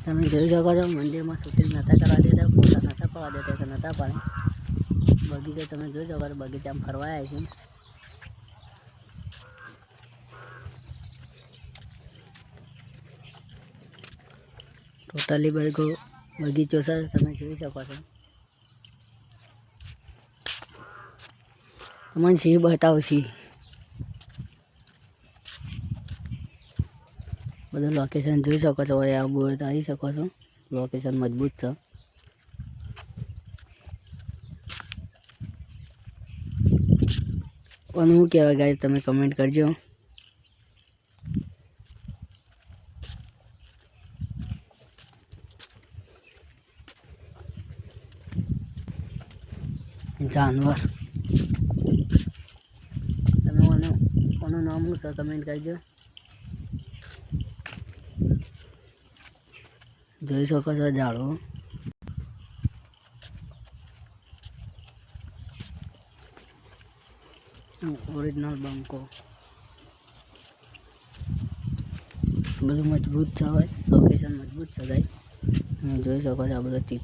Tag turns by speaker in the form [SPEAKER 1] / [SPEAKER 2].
[SPEAKER 1] તમે જોઈ શકો છો મંદિરમાં શૂટિંગ નહોતા કરવા દેતા, ફોટા નહોતા પાડવા દેતા તો નહોતા પાડે. બગીચો તમે જોઈ શકો છો, બગીચામાં ફરવા આવ્યા છીએ. ટોટલી બગીચો છે, તમે જોઈ શકો છો. તમને સિંહ બતાવું સિંહ બધું લોકેશન જોઈ શકો છો. આબુ હોય તો આવી શકો છો. લોકેશન મજબૂત છે. અને શું કહેવાય ગાઈસ, તમે કમેન્ટ કરજો. જાનવર તમે કોનું નામ શું છે કમેન્ટ કરજો. જોઈ શકો છો ઝાડો. ઓરિજિનલ બંકો બધું મજબૂત છે. હવે લોકેશન મજબૂત છે ગાઈસ, તમે જોઈ શકો છો. આ બધો ચિત્ર